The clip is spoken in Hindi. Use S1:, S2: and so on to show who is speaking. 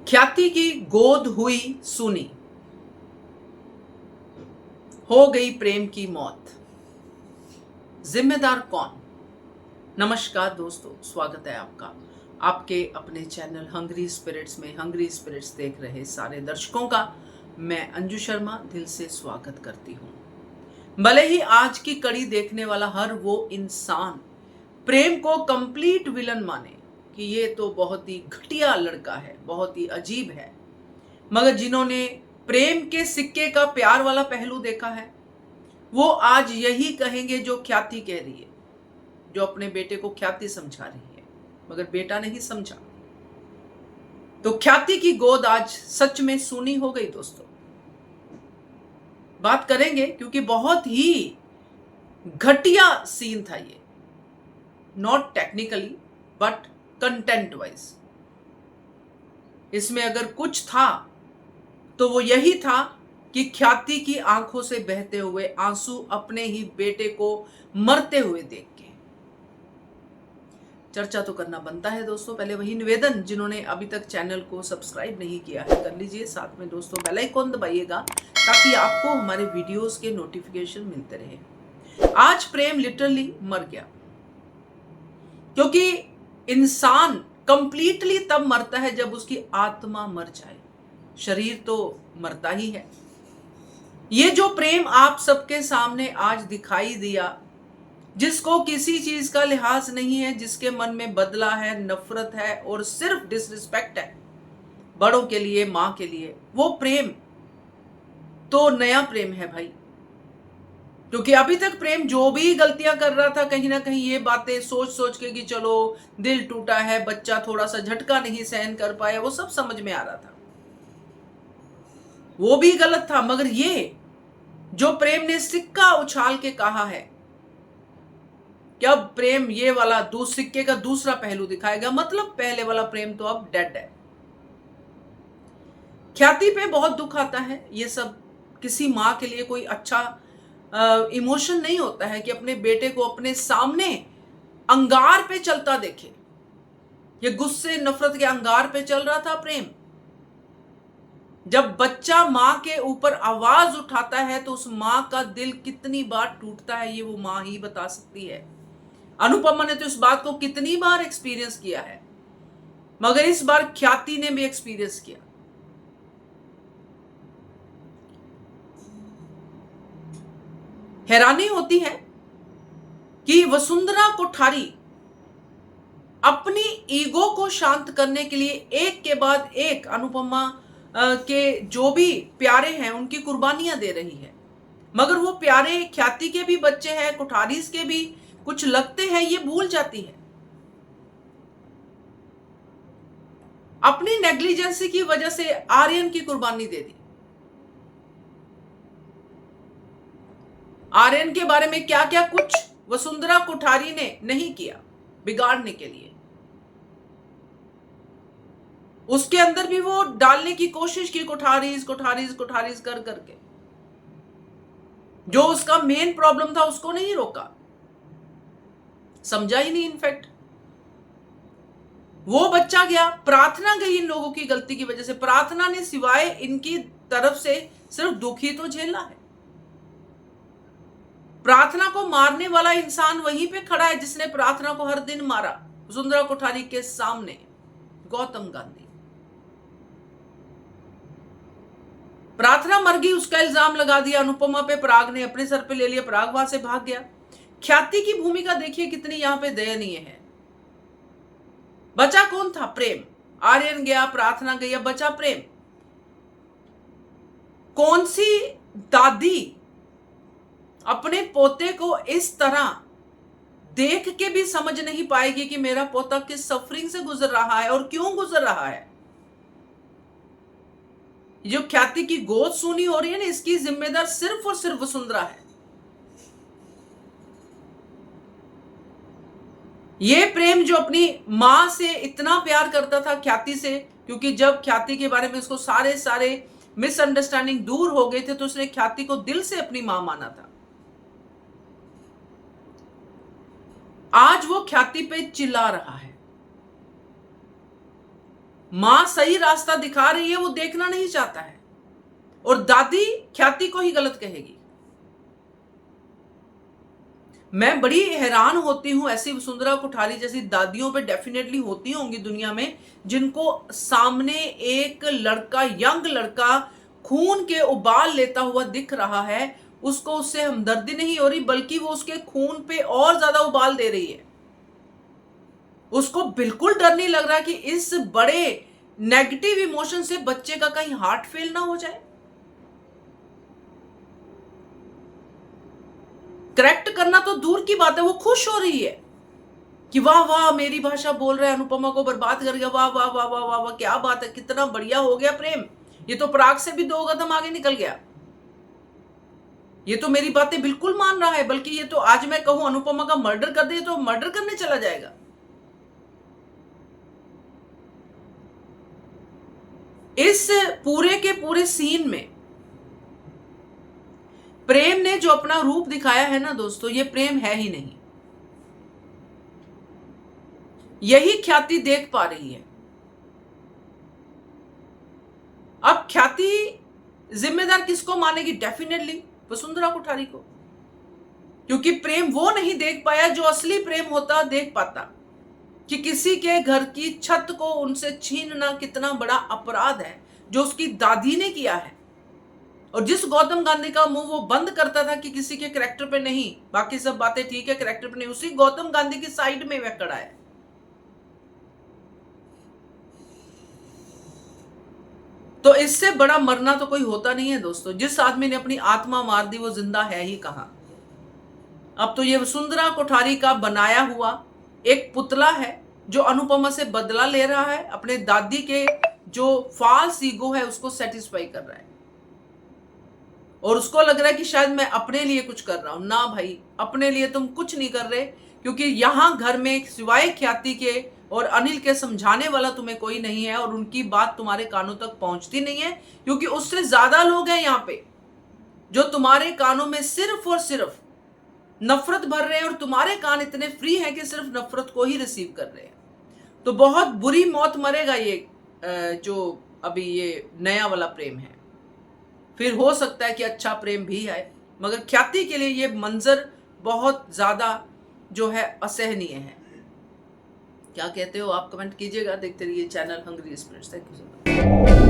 S1: ख्याति की गोद हुई सूनी, हो गई प्रेम की मौत, जिम्मेदार कौन। नमस्कार दोस्तों, स्वागत है आपका आपके अपने चैनल हंग्री स्पिरिट्स में। हंग्री स्पिरिट्स देख रहे सारे दर्शकों का मैं अंजू शर्मा दिल से स्वागत करती हूँ। भले ही आज की कड़ी देखने वाला हर वो इंसान प्रेम को कंप्लीट विलन माने कि ये तो बहुत ही घटिया लड़का है, बहुत ही अजीब है, मगर जिन्होंने प्रेम के सिक्के का प्यार वाला पहलू देखा है वो आज यही कहेंगे जो ख्याति कह रही है, जो अपने बेटे को ख्याति समझा रही है मगर बेटा नहीं समझा। तो ख्याति की गोद आज सच में सूनी हो गई। दोस्तों बात करेंगे क्योंकि बहुत ही घटिया सीन था ये, not technically but content wise. इसमें अगर कुछ था तो वो यही था कि ख्याति की आंखों से बहते हुए आंसू अपने ही बेटे को मरते हुए देख के चर्चा तो करना बनता है। दोस्तों पहले वही निवेदन, जिन्होंने अभी तक चैनल को सब्सक्राइब नहीं किया है कर लीजिए, साथ में दोस्तों बेल आइकन दबाइएगा ताकि आपको हमारे वीडियोस के नोटिफिकेशन मिलते रहे। आज प्रेम लिटरली मर गया, क्योंकि इंसान कंप्लीटली तब मरता है जब उसकी आत्मा मर जाए, शरीर तो मरता ही है। ये जो प्रेम आप सबके सामने आज दिखाई दिया, जिसको किसी चीज का लिहाज नहीं है, जिसके मन में बदला है, नफरत है और सिर्फ डिसरिस्पेक्ट है बड़ों के लिए, मां के लिए, वो प्रेम तो नया प्रेम है भाई। क्योंकि अभी तक प्रेम जो भी गलतियां कर रहा था, कहीं ना कहीं ये बातें सोच सोच के कि चलो दिल टूटा है, बच्चा थोड़ा सा झटका नहीं सहन कर पाया, वो सब समझ में आ रहा था, वो भी गलत था। मगर ये जो प्रेम ने सिक्का उछाल के कहा है कि अब प्रेम ये वाला सिक्के का दूसरा पहलू दिखाएगा, मतलब पहले वाला प्रेम तो अब डेड है। ख्याति पे बहुत दुख आता है। ये सब किसी माँ के लिए कोई अच्छा इमोशन नहीं होता है कि अपने बेटे को अपने सामने अंगार पे चलता देखे। ये गुस्से नफरत के अंगार पे चल रहा था प्रेम। जब बच्चा मां के ऊपर आवाज उठाता है तो उस मां का दिल कितनी बार टूटता है ये वो मां ही बता सकती है। अनुपमा ने तो इस बात को कितनी बार एक्सपीरियंस किया है, मगर इस बार ख्याति ने भी एक्सपीरियंस किया। हैरानी होती है कि वसुंधरा कोठारी अपनी ईगो को शांत करने के लिए एक के बाद एक अनुपमा के जो भी प्यारे हैं उनकी कुर्बानियां दे रही है, मगर वो प्यारे ख्याति के भी बच्चे हैं, कोठारीज के भी कुछ लगते हैं, ये भूल जाती है। अपनी नेग्लिजेंसी की वजह से आर्यन की कुर्बानी दे दी। आर्यन के बारे में क्या क्या कुछ वसुंधरा कोठारी ने नहीं किया बिगाड़ने के लिए, उसके अंदर भी वो डालने की कोशिश की, कोठारीज कोठारीज कोठारीज कर करके। जो उसका मेन प्रॉब्लम था उसको नहीं रोका, समझा ही नहीं। इनफैक्ट वो बच्चा गया, प्रार्थना गई इन लोगों की गलती की वजह से। प्रार्थना ने सिवाय इनकी तरफ से सिर्फ दुख ही तो झेला है। प्रार्थना को मारने वाला इंसान वहीं पे खड़ा है जिसने प्रार्थना को हर दिन मारा, वसुंधरा कोठारी के सामने, गौतम गांधी। प्रार्थना मर गई, उसका इल्जाम लगा दिया अनुपमा पे, पराग ने अपने सर पे ले लिया, पराग वहां से भाग गया। ख्याति की भूमिका देखिए कितनी यहां पे दयनीय है। बचा कौन था? प्रेम। आर्यन गया, प्रार्थना गई, अब बचा प्रेम। कौन सी दादी अपने पोते को इस तरह देख के भी समझ नहीं पाएगी कि मेरा पोता किस सफरिंग से गुजर रहा है और क्यों गुजर रहा है। जो ख्याति की गोद सूनी हो रही है ना, इसकी जिम्मेदार सिर्फ और सिर्फ वसुंधरा है। ये प्रेम जो अपनी मां से इतना प्यार करता था ख्याति से, क्योंकि जब ख्याति के बारे में उसको सारे मिसअंडरस्टैंडिंग दूर हो गए थे तो उसने ख्याति को दिल से अपनी मां माना था। आज वो ख्याति पे चिल्ला रहा है। मां सही रास्ता दिखा रही है वो देखना नहीं चाहता है, और दादी ख्याति को ही गलत कहेगी। मैं बड़ी हैरान होती हूं, ऐसी वसुंधरा कोठारी जैसी दादियों पे डेफिनेटली होती होंगी दुनिया में, जिनको सामने एक लड़का, यंग लड़का खून के उबाल लेता हुआ दिख रहा है, उसको उससे हमदर्दी नहीं हो रही, बल्कि वो उसके खून पे और ज्यादा उबाल दे रही है। उसको बिल्कुल डर नहीं लग रहा कि इस बड़े नेगेटिव इमोशन से बच्चे का कहीं हार्ट फेल ना हो जाए। करेक्ट करना तो दूर की बात है, वो खुश हो रही है कि वाह वाह मेरी भाषा बोल रहा है, अनुपमा को बर्बाद कर गया, वाह वाह वाह वाह वाह वाह, क्या बात है, कितना बढ़िया हो गया प्रेम, ये तो पराग से भी 2 कदम आगे निकल गया, ये तो मेरी बातें बिल्कुल मान रहा है, बल्कि ये तो आज मैं कहूं अनुपमा का मर्डर कर दे तो मर्डर करने चला जाएगा। इस पूरे के पूरे सीन में प्रेम ने जो अपना रूप दिखाया है ना दोस्तों, ये प्रेम है ही नहीं। यही ख्याति देख पा रही है। अब ख्याति जिम्मेदार किसको मानेगी? डेफिनेटली वसुंधरा कोठारी को, क्योंकि प्रेम वो नहीं देख पाया जो असली प्रेम होता देख पाता, कि किसी के घर की छत को उनसे छीनना कितना बड़ा अपराध है, जो उसकी दादी ने किया है। और जिस गौतम गांधी का मुंह वो बंद करता था कि किसी के कैरेक्टर पे नहीं, बाकी सब बातें ठीक है, कैरेक्टर पे नहीं, उसी गौतम गांधी की साइड में वह खड़ा है। तो इससे बड़ा मरना तो कोई होता नहीं है दोस्तों। जिस आदमी ने अपनी आत्मा मार दी वो जिंदा है ही कहां। अब तो ये वसुंधरा कोठारी का बनाया हुआ एक पुतला है जो अनुपमा से बदला ले रहा है, अपने दादी के जो फॉल्स ईगो है उसको सेटिस्फाई कर रहा है, और उसको लग रहा है कि शायद मैं अपने लिए कुछ कर रहा हूं। ना भाई, अपने लिए तुम कुछ नहीं कर रहे, क्योंकि यहां घर में सिवाय ख्याति के और अनिल के समझाने वाला तुम्हें कोई नहीं है, और उनकी बात तुम्हारे कानों तक पहुंचती नहीं है, क्योंकि उससे ज्यादा लोग हैं यहाँ पे जो तुम्हारे कानों में सिर्फ और सिर्फ नफरत भर रहे हैं, और तुम्हारे कान इतने फ्री हैं कि सिर्फ नफरत को ही रिसीव कर रहे हैं। तो बहुत बुरी मौत मरेगा ये जो अभी ये नया वाला प्रेम है। फिर हो सकता है कि अच्छा प्रेम भी है, मगर ख्याति के लिए ये मंजर बहुत ज्यादा जो है असहनीय है। क्या कहते हो आप? कमेंट कीजिएगा। देखते रहिए channel hungry spirits. Thank you so much.